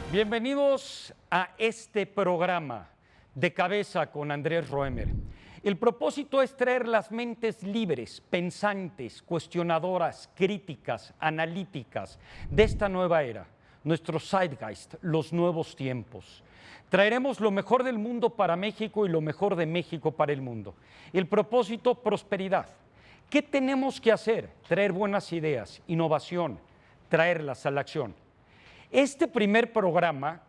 Bienvenidos a este programa de Cabeza con Andrés Roemer. El propósito es traer las mentes libres, pensantes, cuestionadoras, críticas, analíticas de esta nueva era, nuestro zeitgeist, los nuevos tiempos. Traeremos lo mejor del mundo para México y lo mejor de México para el mundo. El propósito, prosperidad. ¿Qué tenemos que hacer? Traer buenas ideas, innovación, traerlas a la acción. Este primer programa,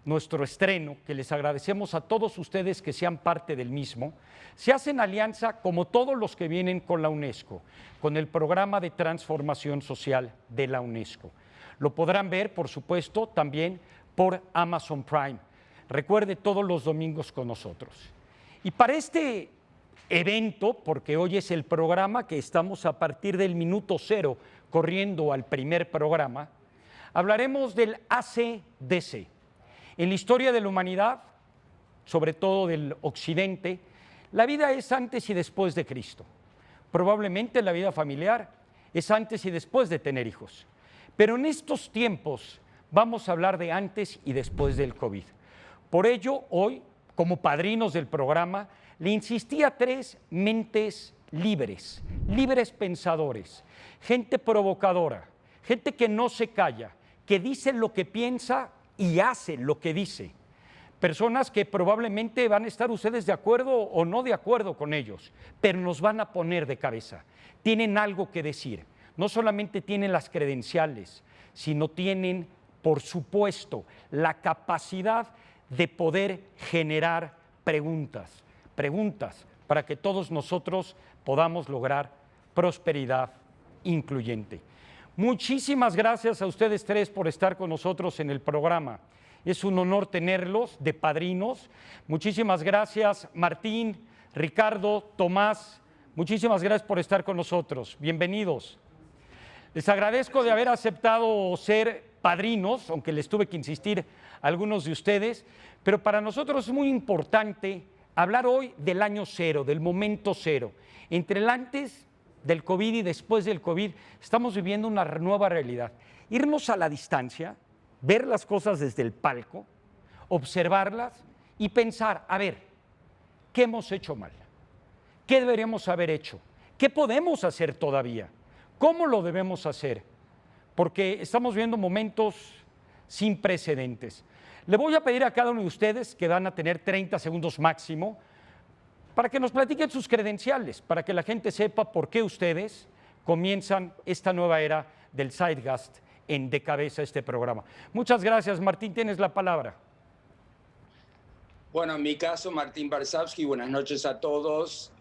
nuestro estreno, que les agradecemos a todos ustedes que sean parte del mismo, se hace en alianza, como todos los que vienen con la UNESCO, con el programa de transformación social de la UNESCO. Lo podrán ver, por supuesto, también por Amazon Prime. Recuerde, todos los domingos con nosotros. Y para este evento, porque hoy es el programa que estamos a partir del minuto cero corriendo al primer programa, hablaremos del ACDC. En la historia de la humanidad, sobre todo del occidente, la vida es antes y después de Cristo. Probablemente la vida familiar es antes y después de tener hijos. Pero en estos tiempos vamos a hablar de antes y después del COVID. Por ello, hoy, como padrinos del programa, le insistí a tres mentes libres, libres pensadores, gente provocadora, gente que no se calla, que dice lo que piensa y hace lo que dice. Personas que probablemente van a estar ustedes de acuerdo o no de acuerdo con ellos, pero nos van a poner de cabeza. Tienen algo que decir. No solamente tienen las credenciales, sino tienen, por supuesto, la capacidad de poder generar preguntas para que todos nosotros podamos lograr prosperidad incluyente. Muchísimas gracias a ustedes tres por estar con nosotros en el programa. Es un honor tenerlos de padrinos. Muchísimas gracias, Martín, Ricardo, Tomás. Muchísimas gracias por estar con nosotros. Bienvenidos. Les agradezco de haber aceptado ser padrinos, aunque les tuve que insistir a algunos de ustedes, pero para nosotros es muy importante hablar hoy del año cero, del momento cero. Entre el antes del COVID y después del COVID estamos viviendo una nueva realidad. Irnos a la distancia, ver las cosas desde el palco, observarlas y pensar, a ver, ¿qué hemos hecho mal? ¿Qué deberíamos haber hecho? ¿Qué podemos hacer todavía? ¿Cómo lo debemos hacer? Porque estamos viendo momentos sin precedentes. Le voy a pedir a cada uno de ustedes, que van a tener 30 segundos máximo, para que nos platiquen sus credenciales, para que la gente sepa por qué ustedes comienzan esta nueva era del zeitgeist en De Cabeza este programa. Muchas gracias, Martín, tienes la palabra. Bueno, en mi caso, Martín Barsavsky, buenas noches a todos.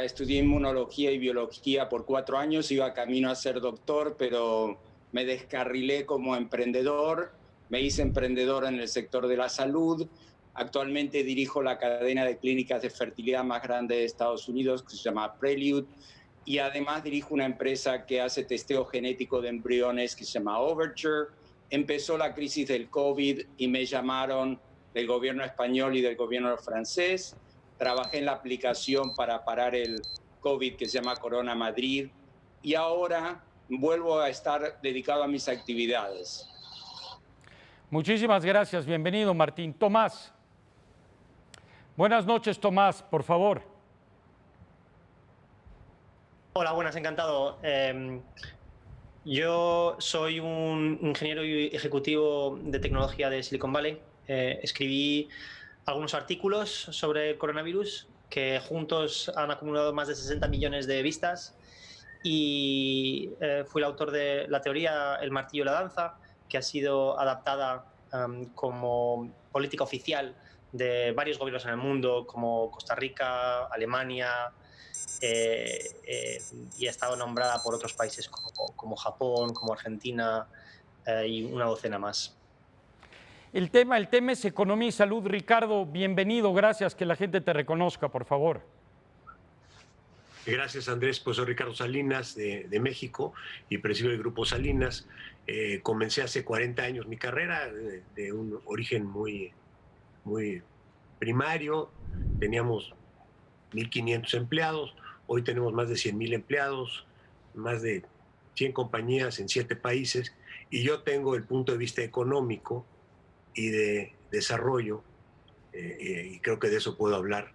Estudié inmunología y biología por 4 años, iba camino a ser doctor, pero me descarrilé como emprendedor, me hice emprendedor en el sector de la salud. Actualmente dirijo la cadena de clínicas de fertilidad más grande de Estados Unidos, que se llama Prelude, y además dirijo una empresa que hace testeo genético de embriones que se llama Overture. Empezó la crisis del COVID y me llamaron del gobierno español y del gobierno francés. Trabajé en la aplicación para parar el COVID que se llama Corona Madrid y ahora vuelvo a estar dedicado a mis actividades. Muchísimas gracias, bienvenido, Martín. Tomás. Buenas noches, Tomás, por favor. Hola, buenas, encantado. Yo soy un ingeniero y ejecutivo de tecnología de Silicon Valley. Escribí algunos artículos sobre el coronavirus que juntos han acumulado más de 60 millones de vistas y fui el autor de la teoría El martillo y la danza, que ha sido adaptada como política oficial de varios gobiernos en el mundo, como Costa Rica, Alemania, y ha estado nombrada por otros países como Japón, como Argentina y una docena más. El tema es economía y salud. Ricardo, bienvenido, gracias, que la gente te reconozca, por favor. Gracias, Andrés. Pues soy Ricardo Salinas de México y presido el Grupo Salinas. Comencé hace 40 años mi carrera de un origen muy primario. Teníamos 1,500 empleados. Hoy tenemos más de 100,000 empleados, más de 100 compañías en 7 países. Y yo tengo el punto de vista económico y de desarrollo, y creo que de eso puedo hablar.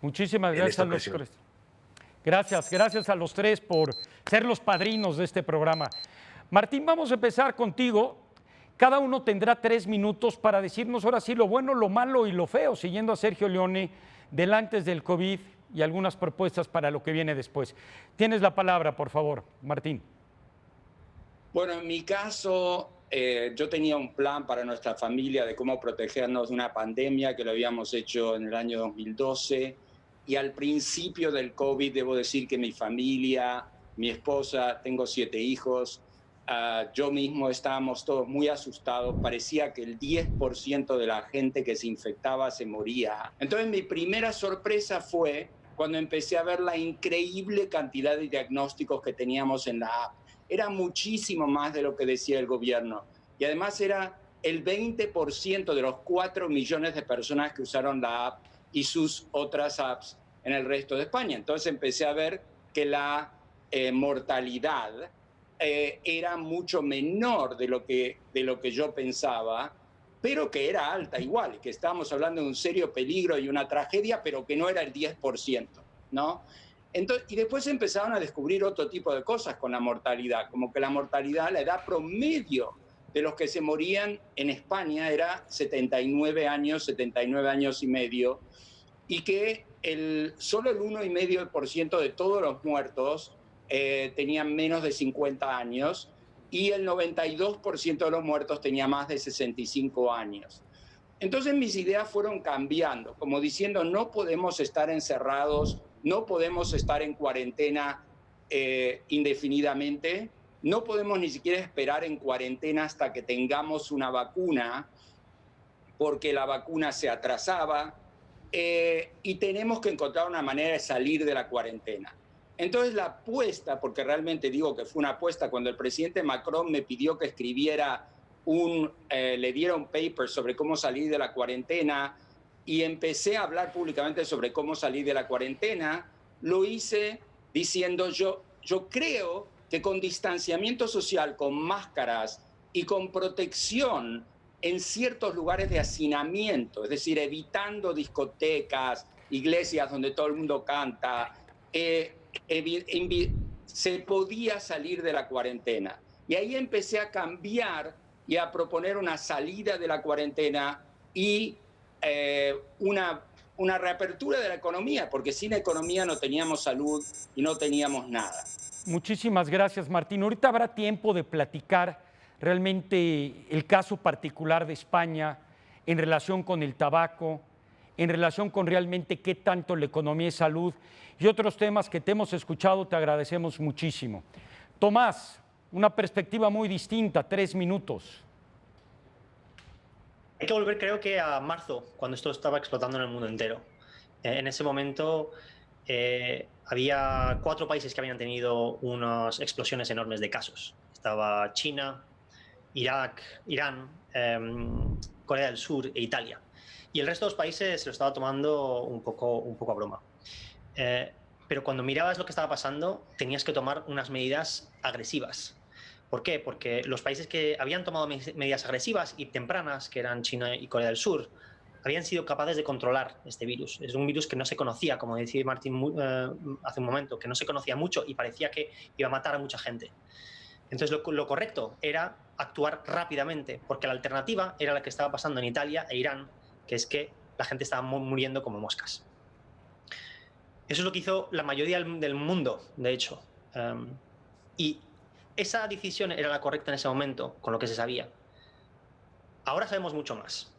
Muchísimas gracias a los tres. Gracias a los tres por ser los padrinos de este programa. Martín, vamos a empezar contigo. Cada uno tendrá 3 minutos para decirnos ahora sí lo bueno, lo malo y lo feo, siguiendo a Sergio Leone del antes del COVID y algunas propuestas para lo que viene después. Tienes la palabra, por favor, Martín. Bueno, en mi caso, yo tenía un plan para nuestra familia de cómo protegernos de una pandemia que lo habíamos hecho en el año 2012. Y al principio del COVID, debo decir que mi familia, mi esposa, tengo 7 hijos, yo mismo estábamos todos muy asustados. Parecía que el 10% de la gente que se infectaba se moría. Entonces mi primera sorpresa fue cuando empecé a ver la increíble cantidad de diagnósticos que teníamos en la app. Era muchísimo más de lo que decía el gobierno. Y además era el 20% de los 4 millones de personas que usaron la app y sus otras apps en el resto de España. Entonces empecé a ver que la mortalidad era mucho menor de lo que yo pensaba, pero que era alta igual, que estábamos hablando de un serio peligro y una tragedia, pero que no era el 10%, ¿no? Entonces, y después empezaron a descubrir otro tipo de cosas con la mortalidad, como que la mortalidad, la edad promedio de los que se morían en España era 79 años y medio, y que solo el 1,5% de todos los muertos tenían menos de 50 años y el 92% de los muertos tenía más de 65 años. Entonces mis ideas fueron cambiando, como diciendo no podemos estar encerrados, no podemos estar en cuarentena indefinidamente, no podemos ni siquiera esperar en cuarentena hasta que tengamos una vacuna, porque la vacuna se atrasaba, y tenemos que encontrar una manera de salir de la cuarentena. Entonces la apuesta, porque realmente digo que fue una apuesta, cuando el presidente Macron me pidió que escribiera le diera un paper sobre cómo salir de la cuarentena y empecé a hablar públicamente sobre cómo salir de la cuarentena, lo hice diciendo yo creo que con distanciamiento social, con máscaras y con protección en ciertos lugares de hacinamiento, es decir, evitando discotecas, iglesias donde todo el mundo canta, se podía salir de la cuarentena. Y ahí empecé a cambiar y a proponer una salida de la cuarentena y una reapertura de la economía, porque sin economía no teníamos salud y no teníamos nada. Muchísimas gracias, Martín. Ahorita habrá tiempo de platicar realmente el caso particular de España en relación con el tabaco, en relación con realmente qué tanto la economía y salud y otros temas que te hemos escuchado, te agradecemos muchísimo. Tomás, una perspectiva muy distinta, 3 minutos. Hay que volver, creo que a marzo, cuando esto estaba explotando en el mundo entero. En ese momento había 4 países que habían tenido unas explosiones enormes de casos. Estaba China, Irak, Irán, Corea del Sur e Italia. Y el resto de los países se lo estaba tomando un poco a broma. Pero cuando mirabas lo que estaba pasando, tenías que tomar unas medidas agresivas. ¿Por qué? Porque los países que habían tomado medidas agresivas y tempranas, que eran China y Corea del Sur, habían sido capaces de controlar este virus. Es un virus que no se conocía, como decía Martín hace un momento, que no se conocía mucho y parecía que iba a matar a mucha gente. Entonces lo correcto era actuar rápidamente, porque la alternativa era la que estaba pasando en Italia e Irán, que es que la gente estaba muriendo como moscas. Eso es lo que hizo la mayoría del mundo, de hecho. Y esa decisión era la correcta en ese momento, con lo que se sabía. Ahora sabemos mucho más.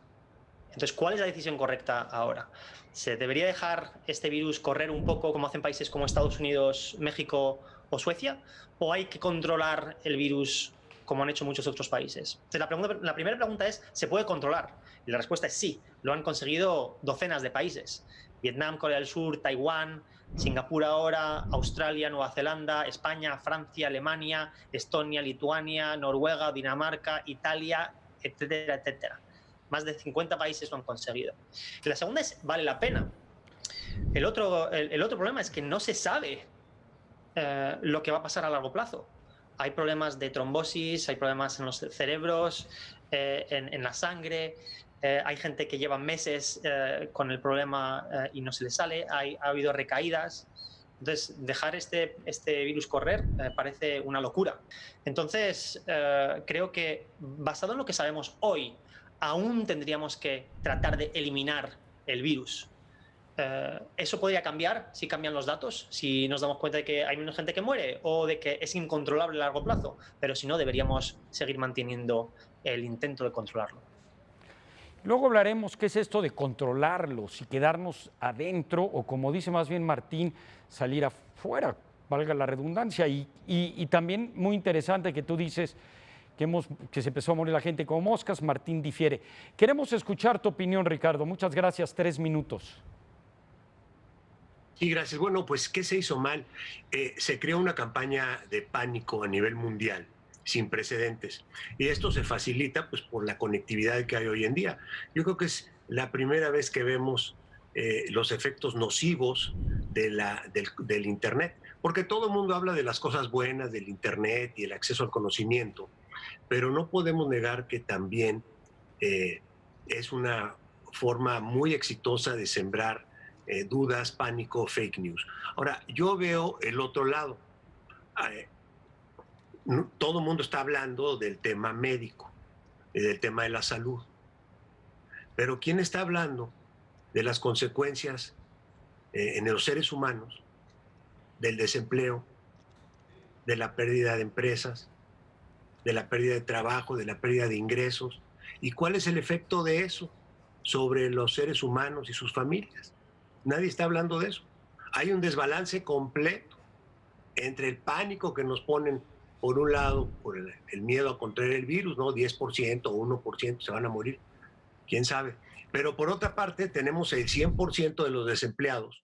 Entonces, ¿cuál es la decisión correcta ahora? ¿Se debería dejar este virus correr un poco como hacen países como Estados Unidos, México o Suecia? ¿O hay que controlar el virus como han hecho muchos otros países? Entonces, la primera pregunta es, ¿se puede controlar? Y la respuesta es sí. Lo han conseguido docenas de países. Vietnam, Corea del Sur, Taiwán, Singapur ahora, Australia, Nueva Zelanda, España, Francia, Alemania, Estonia, Lituania, Noruega, Dinamarca, Italia, etcétera, etcétera. Más de 50 países lo han conseguido. Y la segunda es, ¿vale la pena? El otro problema es que no se sabe lo que va a pasar a largo plazo. hay problemas de trombosis, hay problemas en los cerebros, en la sangre. Hay gente que lleva meses con el problema y no se le sale. Ha habido recaídas. Entonces, dejar este virus correr parece una locura. Entonces, creo que basado en lo que sabemos hoy, aún tendríamos que tratar de eliminar el virus. ¿Eso podría cambiar si cambian los datos? Si nos damos cuenta de que hay menos gente que muere o de que es incontrolable a largo plazo. Pero si no, deberíamos seguir manteniendo el intento de controlarlo. Luego hablaremos qué es esto de controlarlo, si quedarnos adentro o, como dice más bien Martín, salir afuera, valga la redundancia. Y también muy interesante que tú dices que se empezó a morir la gente como moscas. Martín difiere. Queremos escuchar tu opinión, Ricardo. Muchas gracias. 3 minutos. Sí, gracias. Bueno, pues, ¿qué se hizo mal? Se creó una campaña de pánico a nivel mundial sin precedentes. Y esto se facilita pues, por la conectividad que hay hoy en día. Yo creo que es la primera vez que vemos los efectos nocivos del Internet, porque todo el mundo habla de las cosas buenas del Internet y el acceso al conocimiento, pero no podemos negar que también es una forma muy exitosa de sembrar dudas, pánico, fake news. Ahora, yo veo el otro lado. Todo el mundo está hablando del tema médico, del tema de la salud, pero ¿quién está hablando de las consecuencias en los seres humanos, del desempleo, de la pérdida de empresas, de la pérdida de trabajo, de la pérdida de ingresos? ¿Y cuál es el efecto de eso sobre los seres humanos y sus familias? Nadie está hablando de eso. Hay un desbalance completo entre el pánico que nos ponen, por un lado, por el miedo a contraer el virus, ¿no? 10% o 1% se van a morir, quién sabe. Pero por otra parte, tenemos el 100% de los desempleados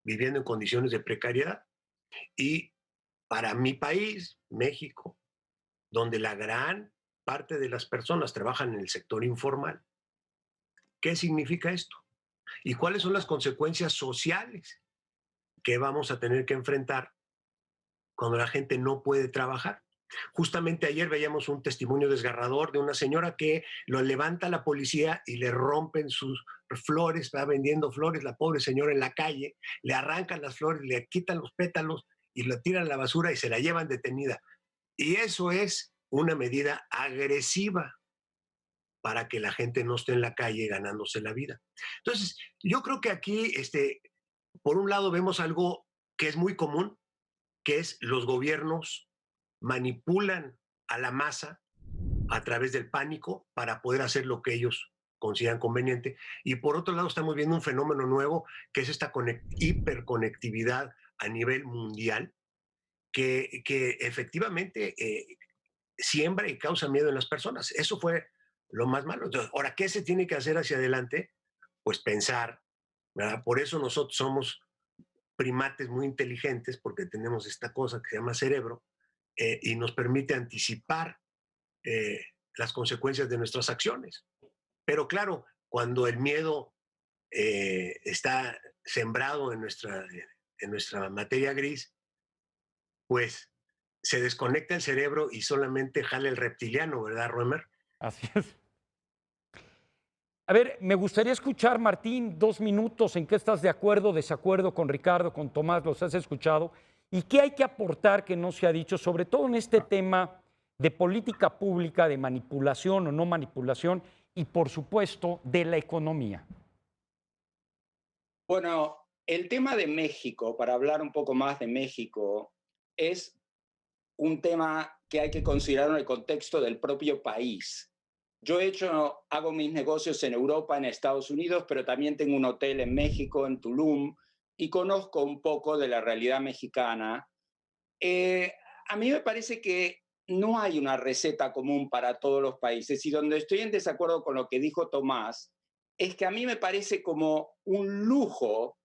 viviendo en condiciones de precariedad. Y para mi país, México, donde la gran parte de las personas trabajan en el sector informal, ¿qué significa esto? ¿Y cuáles son las consecuencias sociales que vamos a tener que enfrentar cuando la gente no puede trabajar? Justamente ayer veíamos un testimonio desgarrador de una señora que lo levanta la policía y le rompen sus flores, va vendiendo flores, la pobre señora en la calle, le arrancan las flores, le quitan los pétalos y lo tiran a la basura y se la llevan detenida. Y eso es una medida agresiva para que la gente no esté en la calle ganándose la vida. Entonces, yo creo que aquí, por un lado, vemos algo que es muy común, que es los gobiernos manipulan a la masa a través del pánico para poder hacer lo que ellos consideran conveniente. Y por otro lado, estamos viendo un fenómeno nuevo, que es esta hiperconectividad a nivel mundial, que efectivamente siembra y causa miedo en las personas. Eso fue lo más malo. Entonces, ahora, ¿qué se tiene que hacer hacia adelante? Pues pensar, ¿verdad? Por eso nosotros somos primates muy inteligentes, porque tenemos esta cosa que se llama cerebro, y nos permite anticipar eh, las consecuencias de nuestras acciones. Pero claro, cuando el miedo está sembrado en nuestra materia gris, pues se desconecta el cerebro y solamente jala el reptiliano, ¿verdad, Roemer? Así es. A ver, me gustaría escuchar, Martín, 2 minutos, en qué estás de acuerdo, desacuerdo con Ricardo, con Tomás, los has escuchado, y qué hay que aportar que no se ha dicho, sobre todo en este tema de política pública, de manipulación o no manipulación, y por supuesto de la economía. Bueno, el tema de México, para hablar un poco más de México, es un tema que hay que considerar en el contexto del propio país. Yo hago mis negocios en Europa, en Estados Unidos, pero también tengo un hotel en México, en Tulum, y conozco un poco de la realidad mexicana. A mí me parece que no hay una receta común para todos los países, y donde estoy en desacuerdo con lo que dijo Tomás, es que a mí me parece como un lujo,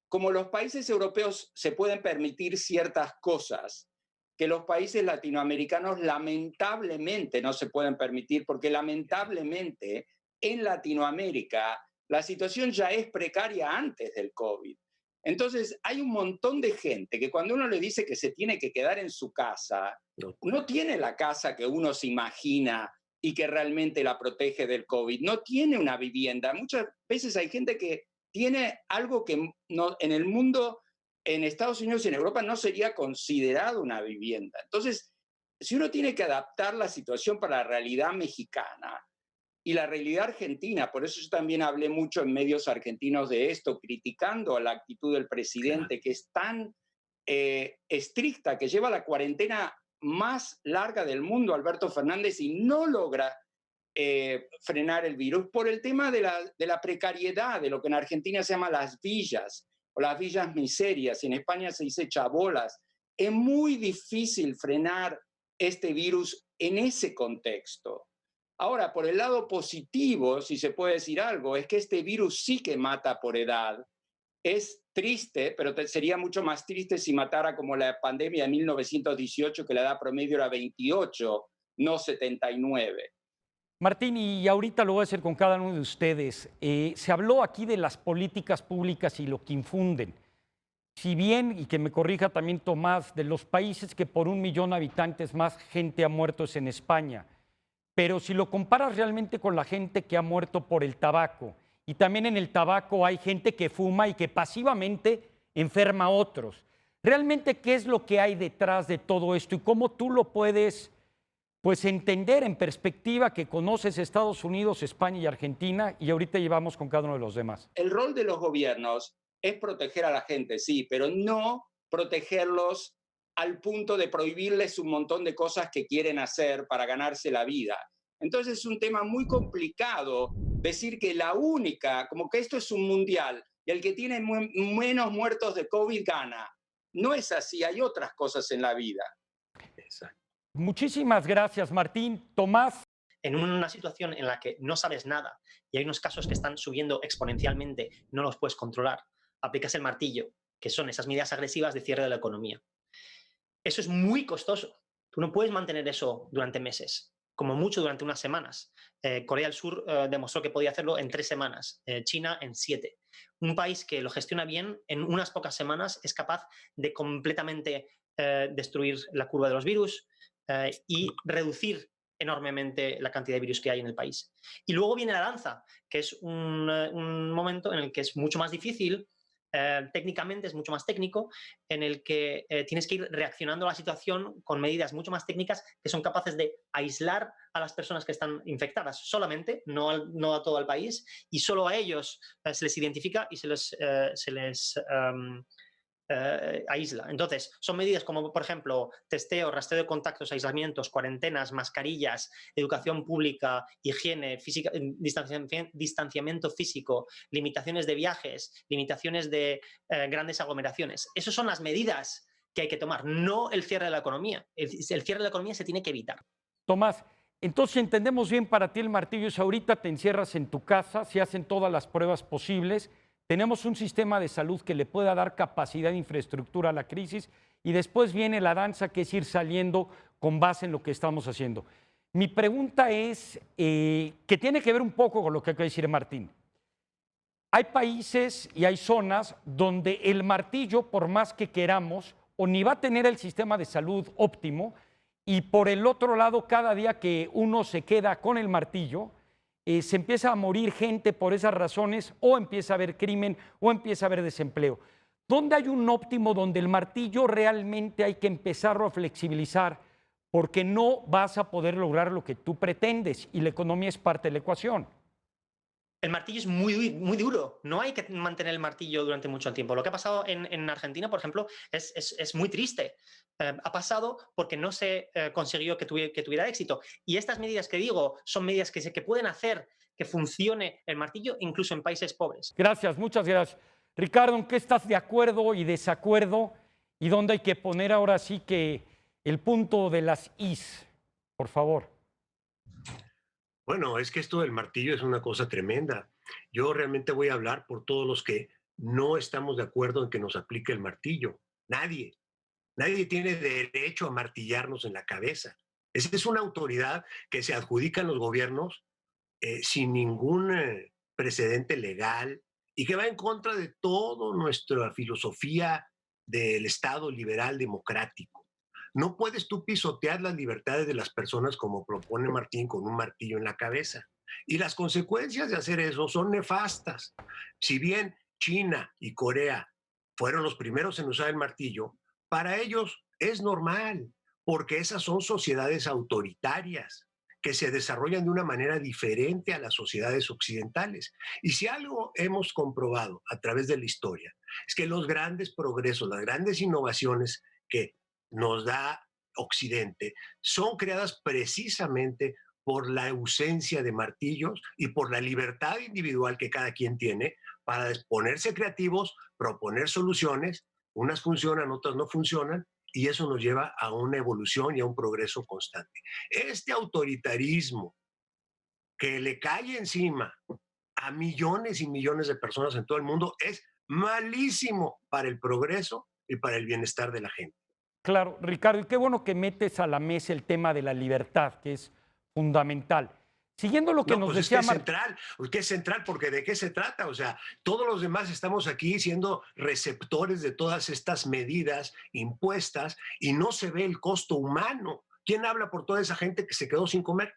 como los países europeos se pueden permitir ciertas cosas que los países latinoamericanos lamentablemente no se pueden permitir, porque lamentablemente en Latinoamérica la situación ya es precaria antes del COVID. Entonces, hay un montón de gente que cuando uno le dice que se tiene que quedar en su casa, no tiene la casa que uno se imagina y que realmente la protege del COVID, no tiene una vivienda. Muchas veces hay gente que tiene algo que no, en el mundo, en Estados Unidos y en Europa, no sería considerado una vivienda. Entonces, si uno tiene que adaptar la situación para la realidad mexicana y la realidad argentina, por eso yo también hablé mucho en medios argentinos de esto, criticando a la actitud del presidente, que es tan estricta, que lleva la cuarentena más larga del mundo, Alberto Fernández, y no logra frenar el virus por el tema de la precariedad, de lo que en Argentina se llama las villas o las villas miserias, y en España se dice chabolas. Es muy difícil frenar este virus en ese contexto. Ahora, por el lado positivo, si se puede decir algo, es que este virus sí que mata por edad. Es triste, pero sería mucho más triste si matara como la pandemia de 1918, que la edad promedio era 28, no 79. Martín, y ahorita lo voy a hacer con cada uno de ustedes. Se habló aquí de las políticas públicas y lo que infunden. Si bien, y que me corrija también Tomás, de los países que por 1 millón de habitantes más gente ha muerto es en España. Pero si lo comparas realmente con la gente que ha muerto por el tabaco, y también en el tabaco hay gente que fuma y que pasivamente enferma a otros. ¿Realmente qué es lo que hay detrás de todo esto y cómo tú lo puedes pues entender en perspectiva que conoces Estados Unidos, España y Argentina y ahorita llevamos con cada uno de los demás? El rol de los gobiernos es proteger a la gente, sí, pero no protegerlos al punto de prohibirles un montón de cosas que quieren hacer para ganarse la vida. Entonces es un tema muy complicado decir que la única, como que esto es un mundial y el que tiene menos muertos de COVID gana. No es así, hay otras cosas en la vida. Exacto. Muchísimas gracias, Martín. Tomás. En una situación en la que no sabes nada y hay unos casos que están subiendo exponencialmente, no los puedes controlar, aplicas el martillo, que son esas medidas agresivas de cierre de la economía. Eso es muy costoso. Tú no puedes mantener eso durante meses, como mucho durante unas semanas. Corea del Sur demostró que podía hacerlo en 3 semanas, China en 7. Un país que lo gestiona bien, en unas pocas semanas es capaz de completamente destruir la curva de los virus y reducir enormemente la cantidad de virus que hay en el país. Y luego viene la danza, que es un momento en el que es mucho más difícil, técnicamente es mucho más técnico, en el que tienes que ir reaccionando a la situación con medidas mucho más técnicas que son capaces de aislar a las personas que están infectadas solamente, no a todo el país, y solo a ellos se les identifica y se les aísla. Entonces, son medidas como, por ejemplo, testeo, rastreo de contactos, aislamientos, cuarentenas, mascarillas, educación pública, higiene, física, distanciamiento físico, limitaciones de viajes, limitaciones de grandes aglomeraciones. Esas son las medidas que hay que tomar, no el cierre de la economía. El cierre de la economía se tiene que evitar. Tomás, entonces si entendemos bien, para ti el martillo es ahorita te encierras en tu casa, se hacen todas las pruebas posibles, tenemos un sistema de salud que le pueda dar capacidad de infraestructura a la crisis y después viene la danza, que es ir saliendo con base en lo que estamos haciendo. Mi pregunta es, que tiene que ver un poco con lo que acaba de decir Martín. Hay países y hay zonas donde el martillo, por más que queramos, o ni va a tener el sistema de salud óptimo, y por el otro lado, cada día que uno se queda con el martillo, se empieza a morir gente por esas razones, o empieza a haber crimen, o empieza a haber desempleo. ¿Dónde hay un óptimo donde el martillo realmente hay que empezarlo a flexibilizar? Porque no vas a poder lograr lo que tú pretendes y la economía es parte de la ecuación. El martillo es muy, muy duro. No hay que mantener el martillo durante mucho tiempo. Lo que ha pasado en Argentina, por ejemplo, es muy triste. Ha pasado porque no se consiguió que tuviera éxito. Y estas medidas que digo son medidas que pueden hacer que funcione el martillo incluso en países pobres. Gracias, muchas gracias. Ricardo, ¿en qué estás de acuerdo y desacuerdo? ¿Y dónde hay que poner ahora sí que el punto de las is? Por favor. Bueno, es que esto del martillo es una cosa tremenda. Yo realmente voy a hablar por todos los que no estamos de acuerdo en que nos aplique el martillo. Nadie. Nadie tiene derecho a martillarnos en la cabeza. Esa es una autoridad que se adjudican los gobiernos sin ningún precedente legal y que va en contra de toda nuestra filosofía del Estado liberal democrático. No puedes tú pisotear las libertades de las personas como propone Martín con un martillo en la cabeza. Y las consecuencias de hacer eso son nefastas. Si bien China y Corea fueron los primeros en usar el martillo, para ellos es normal, porque esas son sociedades autoritarias que se desarrollan de una manera diferente a las sociedades occidentales. Y si algo hemos comprobado a través de la historia, es que los grandes progresos, las grandes innovaciones que nos da Occidente, son creadas precisamente por la ausencia de martillos y por la libertad individual que cada quien tiene para ponerse creativos, proponer soluciones, unas funcionan, otras no funcionan, y eso nos lleva a una evolución y a un progreso constante. Este autoritarismo que le cae encima a millones y millones de personas en todo el mundo es malísimo para el progreso y para el bienestar de la gente. Claro, Ricardo, y qué bueno que metes a la mesa el tema de la libertad, que es fundamental. Siguiendo lo que No, nos pues es que decía es central, que es central porque ¿de qué se trata? O sea, todos los demás estamos aquí siendo receptores de todas estas medidas impuestas y no se ve el costo humano. ¿Quién habla por toda esa gente que se quedó sin comer?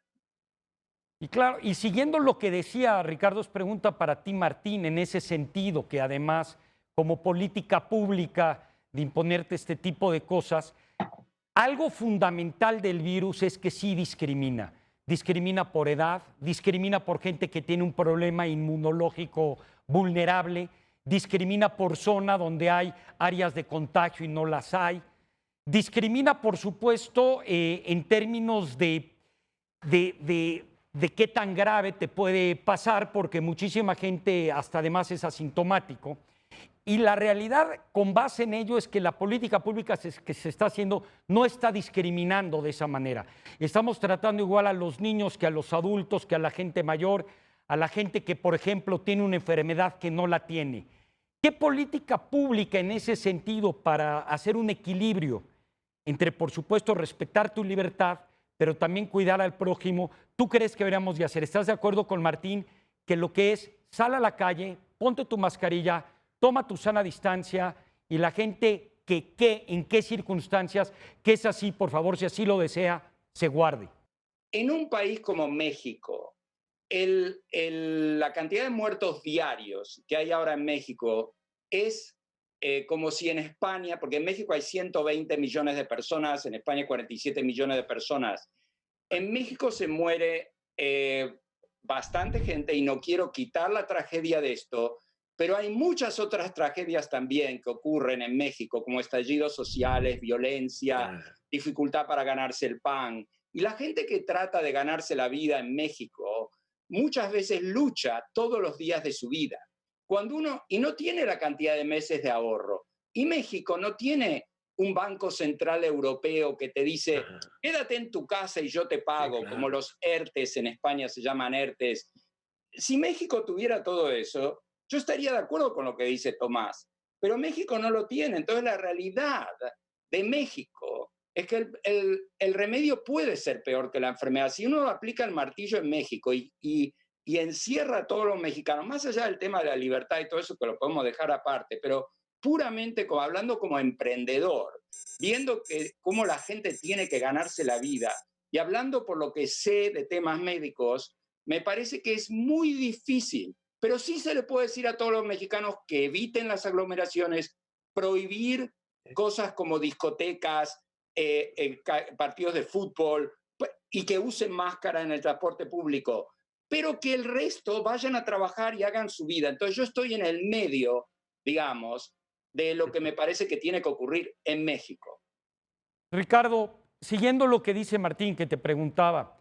y claro, y siguiendo lo que decía Ricardo, es pregunta para ti, Martín, en ese sentido, que además, como política pública de imponerte este tipo de cosas, algo fundamental del virus es que sí discrimina. Discrimina por edad, discrimina por gente que tiene un problema inmunológico vulnerable, discrimina por zona donde hay áreas de contagio y no las hay. Discrimina, por supuesto, en términos de qué tan grave te puede pasar, porque muchísima gente hasta además es asintomático. Y la realidad con base en ello es que la política pública que se está haciendo no está discriminando de esa manera. Estamos tratando igual a los niños que a los adultos, que a la gente mayor, a la gente que, por ejemplo, tiene una enfermedad que no la tiene. ¿Qué política pública en ese sentido para hacer un equilibrio entre, por supuesto, respetar tu libertad, pero también cuidar al prójimo, tú crees que deberíamos de hacer? ¿Estás de acuerdo con Martín que lo que es, sal a la calle, ponte tu mascarilla, toma tu sana distancia y la gente en qué circunstancias, que es así, por favor, si así lo desea, se guarde? En un país como México, la cantidad de muertos diarios que hay ahora en México es como si en España, porque en México hay 120 millones de personas, en España 47 millones de personas. En México se muere bastante gente y no quiero quitar la tragedia de esto, pero hay muchas otras tragedias también que ocurren en México, como estallidos sociales, violencia, dificultad para ganarse el pan. Y la gente que trata de ganarse la vida en México muchas veces lucha todos los días de su vida. Cuando uno, y no tiene la cantidad de meses de ahorro, y México no tiene un banco central europeo que te dice, quédate en tu casa y yo te pago, Sí, claro. como los ERTES en España se llaman ERTES. Si México tuviera todo eso, yo estaría de acuerdo con lo que dice Tomás, pero México no lo tiene. Entonces la realidad de México es que el remedio puede ser peor que la enfermedad. Si uno aplica el martillo en México y encierra a todos los mexicanos, más allá del tema de la libertad y todo eso que lo podemos dejar aparte, pero puramente como, hablando como emprendedor, viendo cómo la gente tiene que ganarse la vida y hablando por lo que sé de temas médicos, me parece que es muy difícil, pero sí se le puede decir a todos los mexicanos que eviten las aglomeraciones, prohibir cosas como discotecas, partidos de fútbol y que usen máscara en el transporte público, pero que el resto vayan a trabajar y hagan su vida. Entonces yo estoy en el medio, digamos, de lo que me parece que tiene que ocurrir en México. Ricardo, siguiendo lo que dice Martín, que te preguntaba,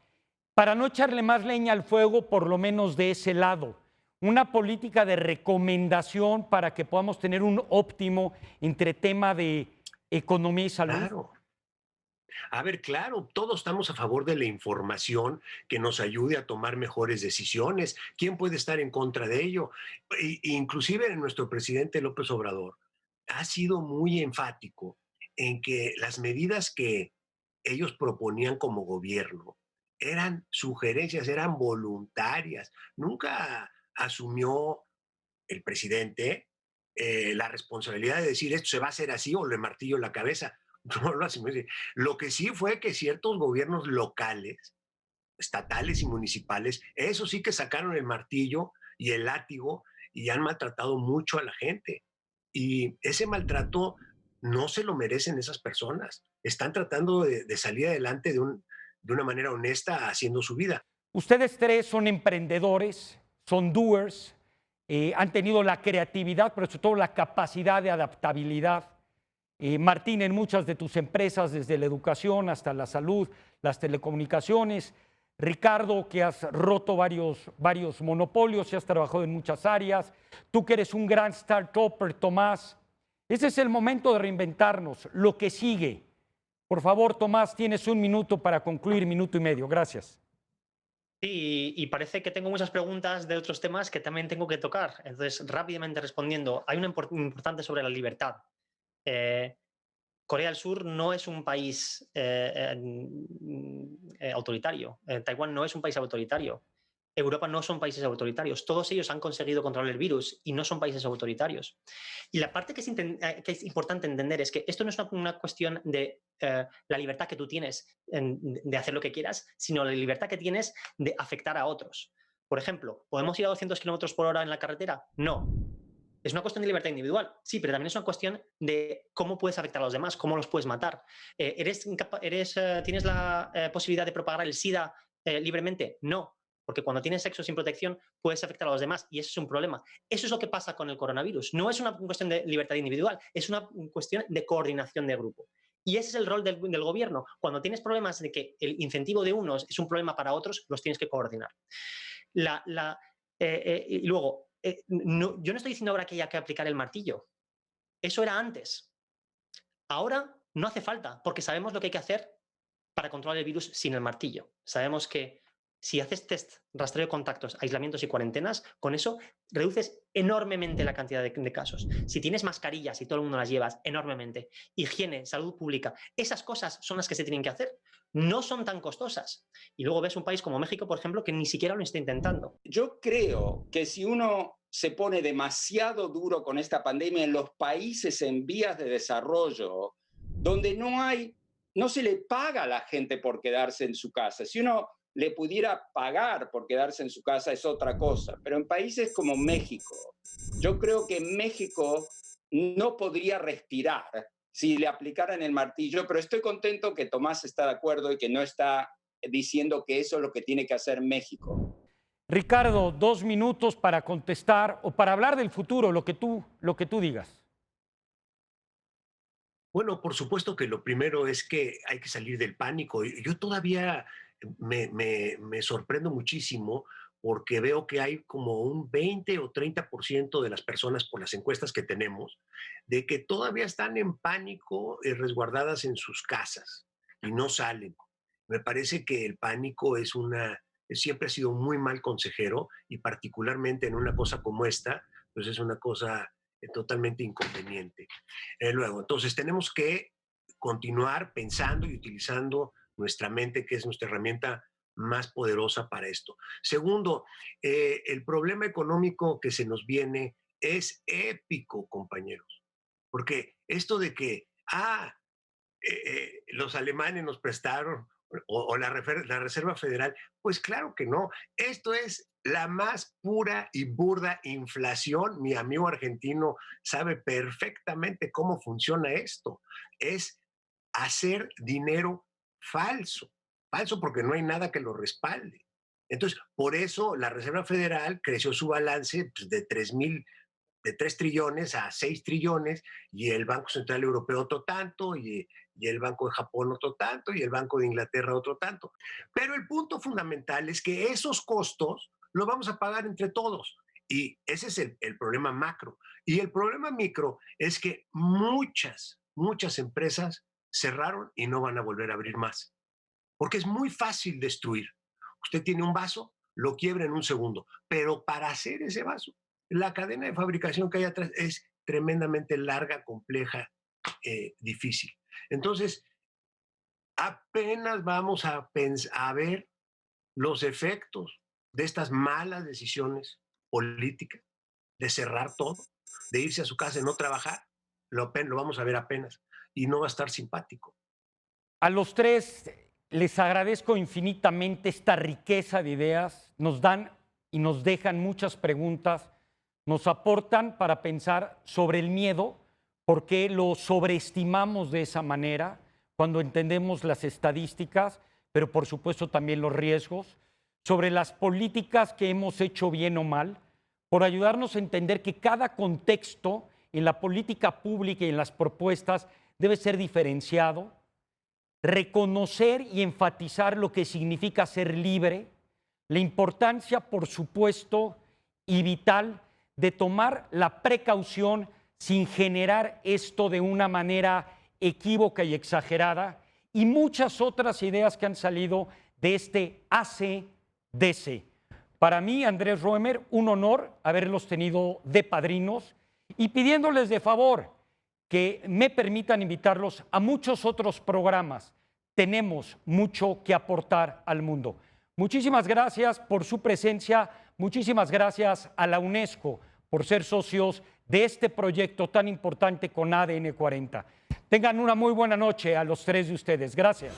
para no echarle más leña al fuego, por lo menos de ese lado, una política de recomendación para que podamos tener un óptimo entre tema de economía y salud. Claro. A ver, claro, todos estamos a favor de la información que nos ayude a tomar mejores decisiones. ¿Quién puede estar en contra de ello? Inclusive nuestro presidente López Obrador ha sido muy enfático en que las medidas que ellos proponían como gobierno eran sugerencias, eran voluntarias. Nunca asumió el presidente la responsabilidad de decir esto se va a hacer así o le martillo en la cabeza. No lo hace. Lo que sí fue que ciertos gobiernos locales, estatales y municipales, eso sí que sacaron el martillo y el látigo y han maltratado mucho a la gente. Y ese maltrato no se lo merecen esas personas. Están tratando de salir adelante de una manera honesta haciendo su vida. Ustedes tres son emprendedores, son doers, han tenido la creatividad, pero sobre todo la capacidad de adaptabilidad. Martín, en muchas de tus empresas, desde la educación hasta la salud, las telecomunicaciones. Ricardo, que has roto varios monopolios y has trabajado en muchas áreas. Tú que eres un gran start-upper, Tomás. Ese es el momento de reinventarnos, lo que sigue. Por favor, Tomás, tienes 1 minuto para concluir, 1 minuto y medio. Gracias. Sí, y parece que tengo muchas preguntas de otros temas que también tengo que tocar. Entonces, rápidamente respondiendo, hay una importante sobre la libertad. Eh, Corea del Sur no es un país autoritario. Taiwán no es un país autoritario. Europa no son países autoritarios. Todos ellos han conseguido controlar el virus y no son países autoritarios. Y la parte que es importante entender es que esto no es una cuestión de la libertad que tú tienes de hacer lo que quieras, sino la libertad que tienes de afectar a otros. Por ejemplo, ¿podemos ir a 200 kilómetros por hora en la carretera? No. Es una cuestión de libertad individual, sí, pero también es una cuestión de cómo puedes afectar a los demás, cómo los puedes matar. ¿Tienes la posibilidad de propagar el SIDA libremente? No, porque cuando tienes sexo sin protección puedes afectar a los demás y eso es un problema. Eso es lo que pasa con el coronavirus. No es una cuestión de libertad individual, es una cuestión de coordinación de grupo. Y ese es el rol del gobierno. Cuando tienes problemas de que el incentivo de unos es un problema para otros, los tienes que coordinar. Y luego, no, yo no estoy diciendo ahora que haya que aplicar el martillo. Eso era antes. Ahora no hace falta, porque sabemos lo que hay que hacer para controlar el virus sin el martillo. Sabemos que si haces test, rastreo de contactos, aislamientos y cuarentenas, con eso reduces enormemente la cantidad de casos. Si tienes mascarillas y todo el mundo las llevas, enormemente. Higiene, salud pública, esas cosas son las que se tienen que hacer. No son tan costosas. Y luego ves un país como México, por ejemplo, que ni siquiera lo está intentando. Yo creo que si uno se pone demasiado duro con esta pandemia en los países en vías de desarrollo, donde no se le paga a la gente por quedarse en su casa. Si uno le pudiera pagar por quedarse en su casa es otra cosa, pero en países como México, yo creo que México no podría respirar si le aplicaran el martillo, pero estoy contento que Tomás está de acuerdo y que no está diciendo que eso es lo que tiene que hacer México. Ricardo, 2 minutos para contestar o para hablar del futuro, lo que tú digas. Bueno, por supuesto que lo primero es que hay que salir del pánico. Yo todavía me sorprendo muchísimo porque veo que hay como un 20 o 30% de las personas por las encuestas que tenemos, de que todavía están en pánico resguardadas en sus casas y no salen. Me parece que el pánico siempre ha sido un muy mal consejero y particularmente en una cosa como esta, pues es una cosa totalmente inconveniente. Luego, entonces tenemos que continuar pensando y utilizando nuestra mente, que es nuestra herramienta más poderosa para esto. Segundo, el problema económico que se nos viene es épico, compañeros, porque esto de que, los alemanes nos prestaron o la Reserva Federal, pues claro que no. Esto es la más pura y burda inflación. Mi amigo argentino sabe perfectamente cómo funciona esto. Es hacer dinero falso. Falso porque no hay nada que lo respalde. Entonces, por eso la Reserva Federal creció su balance pues, de 3 trillones a 6 trillones y el Banco Central Europeo otro tanto y el Banco de Japón otro tanto y el Banco de Inglaterra otro tanto. Pero el punto fundamental es que esos costos los vamos a pagar entre todos. Y ese es el problema macro. Y el problema micro es que muchas empresas cerraron y no van a volver a abrir más. Porque es muy fácil destruir. Usted tiene un vaso, lo quiebra en un segundo, pero para hacer ese vaso, la cadena de fabricación que hay atrás es tremendamente larga, compleja, difícil. Entonces, apenas vamos a ver los efectos de estas malas decisiones políticas de cerrar todo, de irse a su casa y no trabajar, lo vamos a ver apenas y no va a estar simpático. A los tres les agradezco infinitamente esta riqueza de ideas. Nos dan y nos dejan muchas preguntas, nos aportan para pensar sobre el miedo, por qué lo sobreestimamos de esa manera cuando entendemos las estadísticas, pero por supuesto también los riesgos, sobre las políticas que hemos hecho bien o mal, por ayudarnos a entender que cada contexto en la política pública y en las propuestas debe ser diferenciado, reconocer y enfatizar lo que significa ser libre, la importancia, por supuesto, y vital de tomar la precaución sin generar esto de una manera equívoca y exagerada, y muchas otras ideas que han salido de este ACDC. Para mí, Andrés Roemer, un honor haberlos tenido de padrinos y pidiéndoles de favor que me permitan invitarlos a muchos otros programas. Tenemos mucho que aportar al mundo. Muchísimas gracias por su presencia, muchísimas gracias a la UNESCO por ser socios de este proyecto tan importante con ADN 40. Tengan una muy buena noche a los tres de ustedes. Gracias.